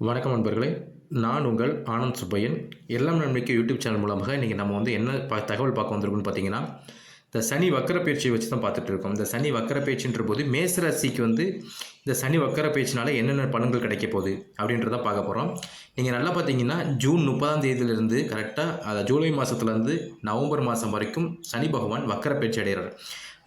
வணக்கம் நண்பர்களே, நான் உங்கள் ஆனந்த் சுப்பையன். எல்லாம் நன்மைக்கு யூடியூப் சேனல் மூலமாக இன்றைக்கி நம்ம என்ன தகவல் பார்க்க வந்திருக்குன்னு பார்த்தீங்கன்னா, இந்த சனி வக்கர பயிற்சியை வச்சு தான் பார்த்துட்டு இருக்கோம். இந்த சனி வக்கர பயிற்சின்ற போது மேச ராசிக்கு இந்த சனி வக்கர பயிற்சினால என்னென்ன பலன்கள் கிடைக்க போகுது அப்படின்றத பார்க்க போகிறோம். நீங்கள் நல்லா பார்த்தீங்கன்னா ஜூன் 30ஆம் தேதியிலிருந்து கரெக்டாக ஜூலை மாதத்துலேருந்து நவம்பர் மாதம் வரைக்கும் சனி பகவான் வக்கர பயிற்சி அடைகிறார்.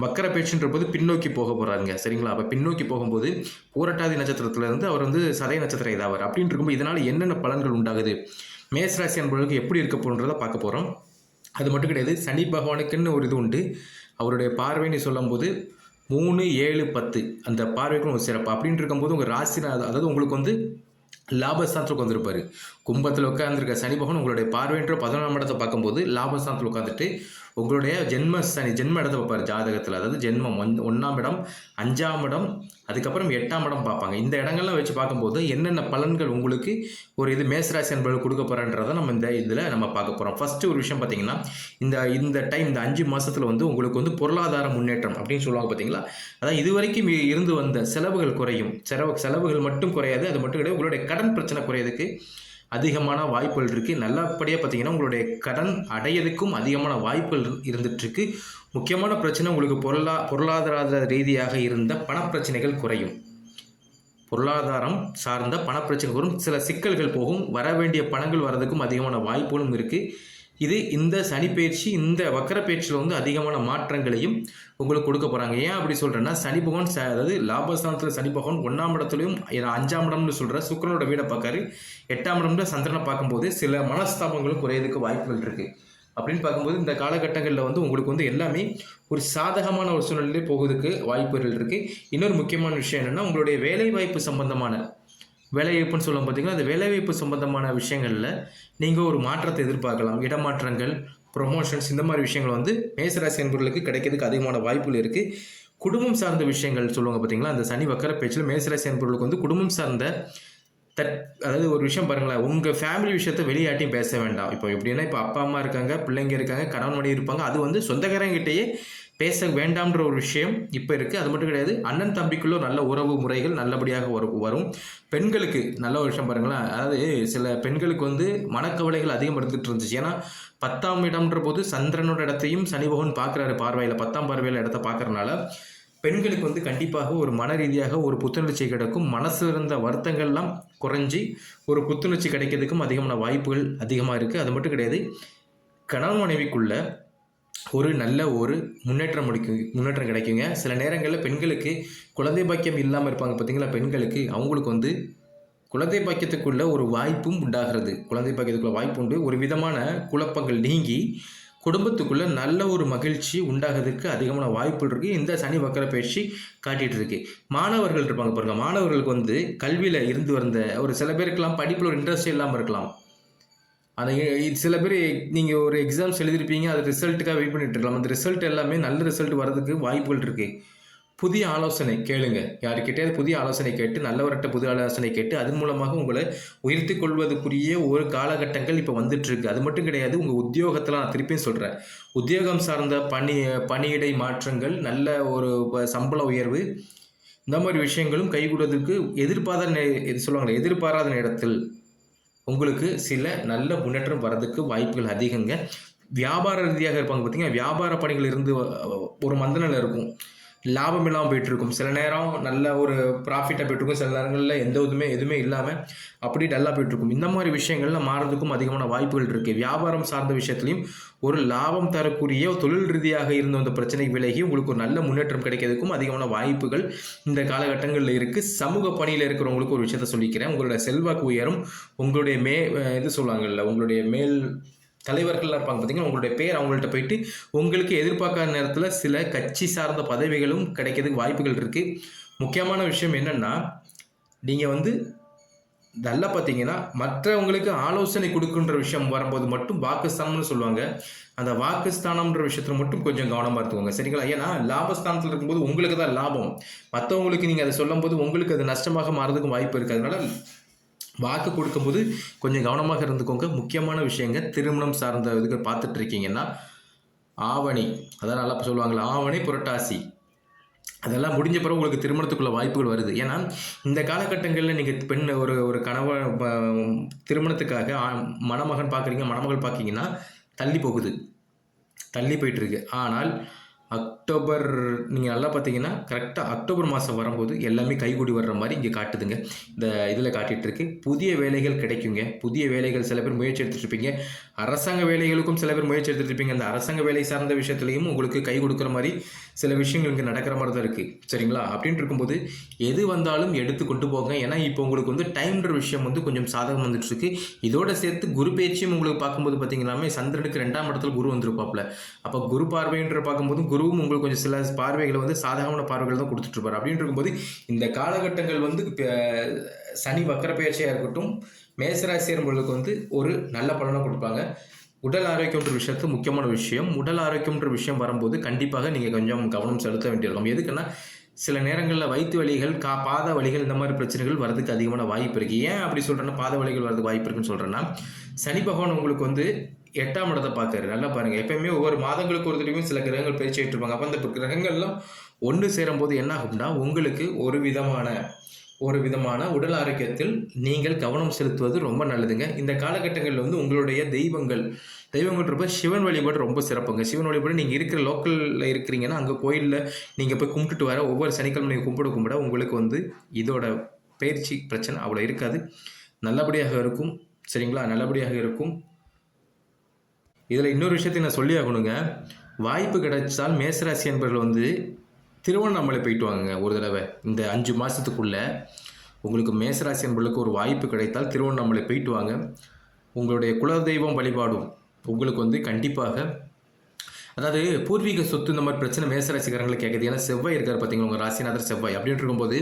வக்கர பேச்சுன்ற போது பின்னோக்கி போக போகிறாருங்க, சரிங்களா? அப்போ பின்னோக்கி போகும்போது பூரட்டாதி நட்சத்திரத்திலிருந்து அவர் சதய நட்சத்திரம் இதாவார். அப்படின்னு இருக்கும்போது இதனால் என்னென்ன பலன்கள் உண்டாகுது, மேசராசி அன்பர்களுக்கு எப்படி இருக்க போகிறத பார்க்க போகிறோம். அது மட்டும் கிடையாது, சனி பகவானுக்குன்னு ஒரு இது உண்டு. அவருடைய பார்வைன்னு சொல்லும்போது 3, 7, 10 அந்த பார்வைக்கும் ஒரு சிறப்பு. அப்படின்னு இருக்கும்போது உங்கள் ராசி, அதாவது உங்களுக்கு லாபஸ்தானத்தில் வந்திருப்பார். கும்பத்தில் உட்காந்துருக்க சனி பகவான் உங்களுடைய பார்வைன்ற 11ஆம் இடத்தை பார்க்கும்போது லாபஸ்தானத்தில் உட்காந்துட்டு உங்களுடைய ஜென்ம இடத்தை பார்ப்பார் ஜாதகத்தில். அதாவது ஜென்மம் 1ஆம் இடம், 5ஆம் இடம், அதுக்கப்புறம் 8ஆம் இடம் பார்ப்பாங்க. இந்த இடங்கள்லாம் வச்சு பார்க்கும்போது என்னென்ன பலன்கள் உங்களுக்கு இது மேசராசி என்பது கொடுக்க போகிறன்றதை நம்ம இதில் நம்ம பார்க்க போகிறோம். ஃபஸ்ட்டு ஒரு விஷயம் பார்த்தீங்கன்னா, இந்த டைம் இந்த 5 மாதத்தில் உங்களுக்கு பொருளாதார முன்னேற்றம் அப்படின்னு சொல்லுவாங்க பார்த்தீங்களா. அதாவது இதுவரைக்கும் இருந்து வந்த செலவுகள் குறையும். செலவுகள் மட்டும் குறையாது, அது மட்டும் கிடையாது, உங்களுடைய கடன் பிரச்சனை குறையிறதுக்கு அதிகமான வாய்ப்புகள் இருக்குது. நல்லபடியாக பார்த்தீங்கன்னா உங்களுடைய கடன் அடையதுக்கும் அதிகமான வாய்ப்புகள் இருந்துகிட்ருக்கு. முக்கியமான பிரச்சனை உங்களுக்கு பொருளாதார ரீதியாக இருந்த பணப்பிரச்சனைகள் குறையும். பொருளாதாரம் சார்ந்த பணப்பிரச்சனை வரும், சில சிக்கல்கள் போகும், வர வேண்டிய பணங்கள் வர்றதுக்கும் அதிகமான வாய்ப்புகளும் இருக்குது. இந்த சனி பயிற்சி, இந்த வக்கர பயிற்சியில் அதிகமான மாற்றங்களையும் உங்களுக்கு கொடுக்க போகிறாங்க. ஏன் அப்படி சொல்கிறேன்னா, சனி பகவான் அதாவது லாபஸ்தானத்தில் சனி பகவான் 1ஆம் இடத்துலையும் 5ஆம் இடம்னு சொல்கிற சுக்கிரனோட வீடை பார்க்காரு. 8ஆம் இடம்ல சந்திரனை பார்க்கும்போது சில மனஸ்தாபங்களும் குறையதுக்கு வாய்ப்புகள் இருக்குது. அப்படின்னு பார்க்கும்போது இந்த காலகட்டங்களில் உங்களுக்கு எல்லாமே ஒரு சாதகமான ஒரு சூழ்நிலையிலே போகிறதுக்கு வாய்ப்புகள் இருக்குது. இன்னொரு முக்கியமான விஷயம் என்னென்னா, உங்களுடைய வேலைவாய்ப்பு சம்பந்தமான வேலைவாய்ப்புன்னு சொல்லும் பார்த்தீங்கன்னா, அந்த வேலைவாய்ப்பு சம்பந்தமான விஷயங்களில் நீங்கள் ஒரு மாற்றத்தை எதிர்பார்க்கலாம். இடமாற்றங்கள், ப்ரொமோஷன்ஸ், இந்த மாதிரி விஷயங்கள் மேசராசி என்பவர்களுக்கு கிடைக்கிறதுக்கு அதிகமான வாய்ப்புகள் இருக்குது. குடும்பம் சார்ந்த விஷயங்கள் சொல்லுவாங்க பார்த்தீங்களா, அந்த சனி வக்கர பேச்சில் மேசராசி என்பவர்களுக்கு குடும்பம் சார்ந்த அதாவது ஒரு விஷயம் பாருங்களேன், உங்கள் ஃபேமிலி விஷயத்தை வெளியாட்டியும் பேச வேண்டாம். இப்போ எப்படின்னா, இப்போ அப்பா அம்மா இருக்காங்க, பிள்ளைங்க இருக்காங்க, கணவன் மனைவி இருப்பாங்க, அது சொந்தக்காரங்கிட்டேயே பேச வேண்டாம்ன்ற ஒரு விஷயம் இப்போ இருக்குது. அது மட்டும் கிடையாது, அண்ணன் தம்பிக்குள்ள நல்ல உறவு முறைகள் நல்லபடியாக வரும். பெண்களுக்கு நல்ல ஒரு விஷயம் பாருங்களேன், அதாவது சில பெண்களுக்கு மனக்கவலைகள் அதிகம் எடுத்துகிட்டு இருந்துச்சு. ஏன்னா 10ஆம் இடம்ன்ற போது சந்திரனோட இடத்தையும் சனி பகவான் பார்க்குறாரு பார்வையில், 10ஆம் பார்வையில் இடத்த பார்க்கறனால பெண்களுக்கு கண்டிப்பாக ஒரு மன ரீதியாக ஒரு புத்துணர்ச்சி கிடைக்கும். மனசில் இருந்த வருத்தங்கள்லாம் குறைஞ்சி ஒரு புத்துணர்ச்சி கிடைக்கிறதுக்கும் அதிகமான வாய்ப்புகள் அதிகமாக இருக்குது. அது மட்டும் கிடையாது, கணவன் மனைவிக்குள்ள ஒரு நல்ல ஒரு முன்னேற்றம் கிடைக்குங்க. சில நேரங்களில் பெண்களுக்கு குழந்தை பாக்கியம் இல்லாமல் இருப்பாங்க பார்த்தீங்களா, பெண்களுக்கு அவங்களுக்கு குழந்தை பாக்கியத்துக்குள்ள ஒரு வாய்ப்பும் உண்டாகிறது. குழந்தை பாக்கியத்துக்குள்ள வாய்ப்பு உண்டு. ஒரு விதமான குழப்பங்கள் நீங்கி குடும்பத்துக்குள்ளே நல்ல ஒரு மகிழ்ச்சி உண்டாகிறதுக்கு அதிகமான வாய்ப்புகள் இருக்குது. இந்த சனி வக்கர பயிற்சி காட்டிகிட்டு இருக்கு. மாணவர்கள் இருப்பாங்க பாருங்கள், மாணவர்களுக்கு கல்வியில் இருந்து வந்த ஒரு சில பேருக்கெல்லாம் படிப்பில் ஒரு இன்ட்ரெஸ்ட் இல்லாமல் இருக்கலாம். அந்த சில பேர் நீங்கள் ஒரு எக்ஸாம்ஸ் எழுதிருப்பீங்க, அது ரிசல்ட்டுக்காக வெயிட் பண்ணிட்டு இருக்கலாம். அந்த ரிசல்ட் எல்லாமே நல்ல ரிசல்ட் வர்றதுக்கு வாய்ப்புகள் இருக்குது. புதிய ஆலோசனை கேளுங்க, யாருக்கிட்டேயாவது புதிய ஆலோசனை கேட்டு, நல்லவர்கிட்ட புதிய ஆலோசனை கேட்டு அதன் மூலமாக உங்களை உயர்த்தி கொள்வதற்குரிய ஒரு காலகட்டங்கள் இப்போ வந்துட்டுருக்கு. அது மட்டும் கிடையாது, உங்கள் உத்தியோகத்தில் நான் திருப்பியும் சொல்கிறேன், உத்தியோகம் சார்ந்த பணியிடை மாற்றங்கள், நல்ல ஒரு சம்பள உயர்வு, இந்த மாதிரி விஷயங்களும் கைகூடுவதற்கு எதிர்பாராத நேரத்தில் உங்களுக்கு சில நல்ல முன்னேற்றம் வர்றதுக்கு வாய்ப்புகள் அதிகங்க. வியாபார ரீதியாக இருப்பாங்க பார்த்தீங்கன்னா, வியாபார பணிகள் இருந்து ஒரு மந்தநிலை இருக்கும், லாபம் இல்லாமல் போயிட்டுருக்கும். சில நேரம் நல்ல ஒரு ப்ராஃபிட்டாக போயிட்டுருக்கும், சில நேரங்களில் எதுவுமே இல்லாமல் அப்படி டல்லாக போயிட்டுருக்கும். இந்த மாதிரி விஷயங்கள்லாம் மாறதுக்கும் அதிகமான வாய்ப்புகள் இருக்குது. வியாபாரம் சார்ந்த விஷயத்துலையும் ஒரு லாபம் தரக்கூடிய தொழில் ரீதியாக இருந்த அந்த பிரச்சனை விலகி உங்களுக்கு ஒரு நல்ல முன்னேற்றம் கிடைக்கிறதுக்கும் அதிகமான வாய்ப்புகள் இந்த காலகட்டங்களில் இருக்குது. சமூக பணியில் இருக்கிறவங்களுக்கு ஒரு விஷயத்த சொல்லிக்கிறேன், உங்களுடைய செல்வாக்கு உயரும். உங்களுடைய சொல்லுவாங்கல்ல, உங்களுடைய மேல் தலைவர்கள்லாம் இருப்பாங்க பார்த்தீங்கன்னா, உங்களுடைய பேர் அவங்கள்ட்ட போயிட்டு உங்களுக்கு எதிர்பார்க்காத நேரத்தில் சில கட்சி சார்ந்த பதவிகளும் கிடைக்கிறதுக்கு வாய்ப்புகள் இருக்குது. முக்கியமான விஷயம் என்னென்னா, நீங்கள் நல்லா பார்த்தீங்கன்னா மற்றவங்களுக்கு ஆலோசனை கொடுக்குன்ற விஷயம் வரும்போது மட்டும் வாக்குஸ்தானம்னு சொல்லுவாங்க, அந்த வாக்குஸ்தானம்ன்ற விஷயத்தில் மட்டும் கொஞ்சம் கவனமாக இருந்துக்கோங்க, சரிங்களா? ஏன்னா லாபஸ்தானத்தில் இருக்கும்போது உங்களுக்கு தான் லாபம், மற்றவங்களுக்கு நீங்கள் அதை சொல்லும்போது உங்களுக்கு அது நஷ்டமாக மாறதுக்கும் வாய்ப்பு இருக்குது. அதனால் வாக்கு கொடுக்கும்போது கொஞ்சம் கவனமாக இருந்துக்கோங்க. முக்கியமான விஷயங்க, திருமணம் சார்ந்த இதுக்கு பார்த்துட்டு இருக்கீங்கன்னா, ஆவணி, அதான் நல்லா சொல்லுவாங்களா, ஆவணி புரட்டாசி அதெல்லாம் முடிஞ்ச பிறகு உங்களுக்கு திருமணத்துக்குள்ள வாய்ப்புகள் வருது. ஏன்னா, இந்த காலகட்டங்கள்ல நீங்க பெண் ஒரு ஒரு கணவன் திருமணத்துக்காக மணமகன் பார்க்குறீங்க, மணமகள் பார்க்கீங்கன்னா, தள்ளி போகுது. தள்ளி போயிட்டுருக்கு. ஆனால் அக்டோபர் நீங்க நல்லா பார்த்தீங்கன்னா, கரெக்ட்டா அக்டோபர் மாதம் வரும்போது எல்லாமே கைகூடி வர்ற மாரி இங்க காட்டுதுங்க. இந்த இதில காட்டிட்டுருக்கு. புதிய வேலைகள் கிடைக்குங்க. புதிய வேலைகள் சில பேர் முயற்சி எடுத்துட்டு இருப்பீங்க. அரசாங்க வேலைகளுக்கும் சில பேர் முயற்சி எடுத்துட்டு இருப்பீங்க. அந்த அரசாங்க வேலை சார்ந்த விஷயத்திலயும் உங்களுக்கு கை கொடுக்குற மாரி சில விஷயங்கள் இங்க நடக்கிற மாரி தான் இருக்கு. சரிங்களா? அப்படின்னு இருக்கும்போது எது வந்தாலும் எடுத்து கொண்டு போங்க. ஏன்னா, இப்போ உங்களுக்கு வந்து டைம்ன்ற விஷயம் வந்து கொஞ்சம் சாதகம் வந்துட்டுருக்கு. இதோட சேர்த்து குரு பெயர்ச்சியும் உங்களுக்கு பார்க்கும்போது பார்த்தீங்கன்னாமே, சந்திரனுக்கு 2ஆம் இடத்துல குரு வந்திருப்பாப்ல. அப்போ குரு பார்வைன்ற பார்க்கும்போது குருவும் உங்களுக்கு கொஞ்சம் சில பார்வைகளை வந்து சாதகமான பார்வைகள் தான் கொடுத்துட்டு இருப்பார். அப்படின்னு இருக்கும்போது இந்த காலகட்டங்கள் வந்து சனி வக்கர பயிற்சியாக இருக்கட்டும், மேசராசியர்களுக்கு வந்து ஒரு நல்ல பலனை கொடுப்பாங்க. உடல் ஆரோக்கியம்ன்ற விஷயத்து முக்கியமான விஷயம். உடல் ஆரோக்கியம்ன்ற விஷயம் வரும்போது கண்டிப்பாக நீங்கள் கொஞ்சம் கவனம் செலுத்த வேண்டியிருக்கும். எதுக்குன்னா, சில நேரங்களில் வயிற்று வலிகள், பாத வலிகள் இந்த மாதிரி பிரச்சனைகள் வரதுக்கு அதிகமான வாய்ப்பு இருக்குது. ஏன் அப்படி சொல்கிறேன்னா, பாத வலிகள் வரதுக்கு வாய்ப்பு இருக்குன்னு சொல்கிறேன்னா, சனி பகவான் உங்களுக்கு வந்து 8ஆம் இடத்தை பார்க்காரு. நல்லா பாருங்கள். எப்பயுமே ஒவ்வொரு மாதங்களுக்கு ஒரு தடவையும் சில கிரகங்கள் பயிற்சி ஆகிட்டு இருப்பாங்க. அப்போ அந்த கிரகங்கள்லாம் ஒன்று சேரும்போது என்ன ஆகும்னா, உங்களுக்கு ஒரு விதமான உடல் ஆரோக்கியத்தில் நீங்கள் கவனம் செலுத்துவது ரொம்ப நல்லதுங்க. இந்த காலகட்டங்களில் வந்து உங்களுடைய தெய்வங்கள்ன்றப்ப சிவன் வழிபாடு ரொம்ப சிறப்புங்க. சிவன் வழிபாடு நீங்கள் இருக்கிற லோக்கலில் இருக்கிறீங்கன்னா, அங்கே கோயிலில் நீங்கள் போய் கும்பிட்டுட்டு வர ஒவ்வொரு சனிக்கிழமை நீங்கள் கும்பிட உங்களுக்கு வந்து இதோட பயிற்சி பிரச்சனை அவ்வளோ இருக்காது. நல்லபடியாக இருக்கும். சரிங்களா? நல்லபடியாக இருக்கும். இதில் இன்னொரு விஷயத்தை நான் சொல்லி ஆகணுங்க. வாய்ப்பு கிடைச்சால் மேசராசி என்பவர்கள் வந்து திருவண்ணாமலை போயிட்டு வாங்க ஒரு தடவை. இந்த 5 மாதத்துக்குள்ள உங்களுக்கு மேசராசி என்பவர்களுக்கு ஒரு வாய்ப்பு கிடைத்தால் திருவண்ணாமலை போயிட்டு வாங்க. உங்களுடைய குலதெய்வம் வழிபாடும் உங்களுக்கு வந்து கண்டிப்பாக, அதாவது பூர்வீக சொத்து இந்த மாதிரி பிரச்சனை மேசராசிக்காரங்களுக்கு கேட்குது. ஏன்னா செவ்வாய் இருக்கார் பார்த்தீங்களா, உங்கள் ராசிநாதர் செவ்வாய். அப்படின்ட்டு இருக்கும்போது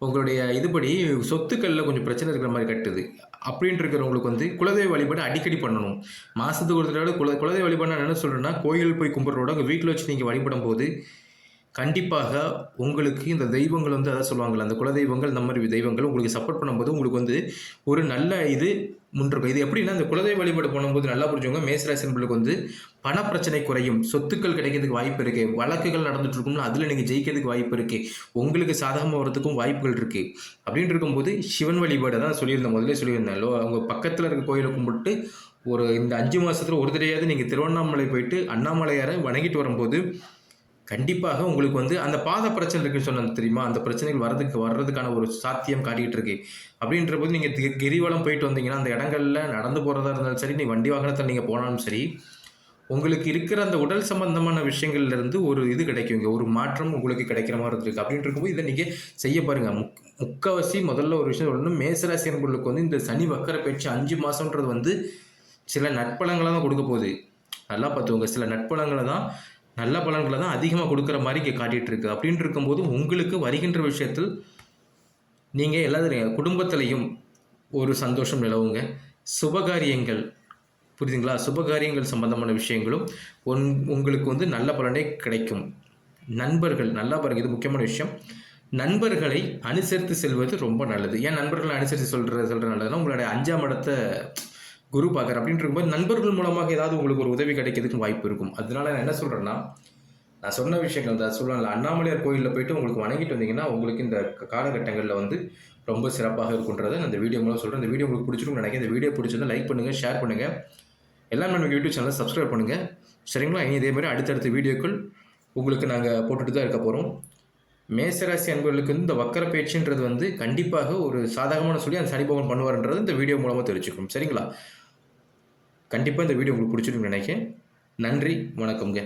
உங்களுடைய இதுபடி சொத்துக்களில் கொஞ்சம் பிரச்சனை இருக்கிற மாதிரி கட்டுது. அப்படின்ட்டு இருக்கிறவங்களுக்கு வந்து குலதெய்வ வழிபாடு அடிக்கடி பண்ணணும். மாதத்துக்கு ஒரு தடவை குலதெய்வ வழிபாடு நான் என்ன சொல்கிறேன்னா, கோயில் போய் கும்பிட்றோட உங்கள் வீட்டில் வச்சு நீங்கள் வழிபடும் போது கண்டிப்பாக உங்களுக்கு இந்த தெய்வங்கள் வந்து அதான் சொல்லுவாங்கள்ல, அந்த குலதெய்வங்கள் இந்த மாதிரி தெய்வங்கள் உங்களுக்கு சப்போர்ட் பண்ணும்போது உங்களுக்கு வந்து ஒரு நல்ல இது முன்னிருக்கும். இது எப்படின்னா, இந்த குலதெய்வ வழிபாடு பண்ணும்போது நல்லா புரிஞ்சவங்க மேசராசி என்பவர்களுக்கு வந்து பணப்பிரச்சனை குறையும், சொத்துக்கள் கிடைக்கிறதுக்கு வாய்ப்பு இருக்குது, வழக்குகள் நடந்துட்டு இருக்கும்னு அதில் நீங்கள் ஜெயிக்கிறதுக்கு வாய்ப்பு இருக்குது, உங்களுக்கு சாதகமாக வரதுக்கும் வாய்ப்புகள் இருக்குது. அப்படின்னு இருக்கும்போது சிவன் வழிபாடு தான் சொல்லியிருந்தேன், முதலே சொல்லியிருந்தேன். அவங்க பக்கத்தில் இருக்க கோயிலை கும்பிட்டு ஒரு இந்த 5 மாதத்தில் ஒரு தடையாவது நீங்கள் திருவண்ணாமலை போயிட்டு அண்ணாமலையாரை வணங்கிட்டு வரும்போது கண்டிப்பாக உங்களுக்கு வந்து அந்த பாத பிரச்சனை இருக்குன்னு சொன்னது தெரியுமா, அந்த பிரச்சனைகள் வர்றதுக்கான ஒரு சாத்தியம் காட்டிகிட்டு இருக்கு. அப்படின்ற போது நீங்கள் கிரிவலம் போயிட்டு வந்தீங்கன்னா, அந்த இடங்கள்ல நடந்து போகிறதா இருந்தாலும் சரி, நீ வண்டி வாகனத்தில் நீங்கள் போனாலும் சரி, உங்களுக்கு இருக்கிற அந்த உடல் சம்பந்தமான விஷயங்கள்லேருந்து ஒரு இது கிடைக்குங்க, ஒரு மாற்றம் உங்களுக்கு கிடைக்கிற மாதிரி இருக்குது. அப்படின்ட்டு இருக்கும்போது இதை நீங்கள் செய்ய பாருங்கள். முக்கால்வாசி முதல்ல ஒரு விஷயம் சொல்லணும், மேசராசி என்பவர்களுக்கு வந்து இந்த சனி வக்கர பயிற்சி 5 மாதம்ன்றது வந்து சில நட்பலங்களை தான் கொடுக்க போகுது. நல்லா பார்த்துக்கோங்க, சில நட்பலங்களை தான், நல்ல பலன்களை தான் அதிகமாக கொடுக்குற மாதிரி இங்கே காட்டிகிட்டு இருக்கு. அப்படின்ட்டு இருக்கும்போது உங்களுக்கு வருகின்ற விஷயத்தில் நீங்கள் எல்லாத்தையும் குடும்பத்திலையும் ஒரு சந்தோஷம் நிலவுங்க. சுபகாரியங்கள் புரியுதுங்களா, சுபகாரியங்கள் சம்பந்தமான விஷயங்களும் உங்களுக்கு வந்து நல்ல பலனே கிடைக்கும். நண்பர்கள் நல்லா பாருங்கள், இது முக்கியமான விஷயம். நண்பர்களை அனுசரித்து செல்வது ரொம்ப நல்லது. ஏன் நண்பர்களை அனுசரித்து சொல்கிற நல்லதுன்னா, உங்களுடைய 5ஆம் இடத்தை குரு பார்க்குற அப்படின்ட்டு இருக்கும்போது நண்பர்கள் மூலமாக ஏதாவது உங்களுக்கு ஒரு உதவி கிடைக்கிறதுக்கு வாய்ப்பு இருக்கும். அதனால நான் என்ன சொல்கிறேன்னா, நான் சொன்ன விஷயங்கள் தான் சொல்லல, அண்ணாமலையார் கோயிலில் போயிட்டு உங்களுக்கு வணங்கிட்டு வந்தீங்கன்னா உங்களுக்கு இந்த காலகட்டங்களில் வந்து ரொம்ப சிறப்பாக இருக்குன்றதை நான் இந்த வீடியோ மூலம் சொல்கிறேன். இந்த வீடியோ உங்களுக்கு பிடிச்சிருக்கும்னு நினைக்கிறேன். இந்த வீடியோ பிடிச்சிருந்தா லைக் பண்ணுங்கள், ஷேர் பண்ணுங்கள், எல்லாம் நம்ம யூடியூப் சேனலை சப்ஸ்கிரைப் பண்ணுங்கள். சரிங்களா? இனி இதே மாதிரி அடுத்தடுத்த வீடியோக்கள் உங்களுக்கு நாங்கள் போட்டுட்டு தான் இருக்க போகிறோம். மேசராசி அன்பர்களுக்கு இந்த வக்கர பயிற்சின்றது வந்து கண்டிப்பாக ஒரு சாதகமான சொல்லி அந்த சனி பகவான் பண்ணுவார்ன்றது இந்த வீடியோ மூலமாக தெரிஞ்சுக்கணும். சரிங்களா? கண்டிப்பாக இந்த வீடியோ உங்களுக்கு பிடிச்சிருக்குன்னு நினைக்கிறேன். நன்றி, வணக்கம்ங்க.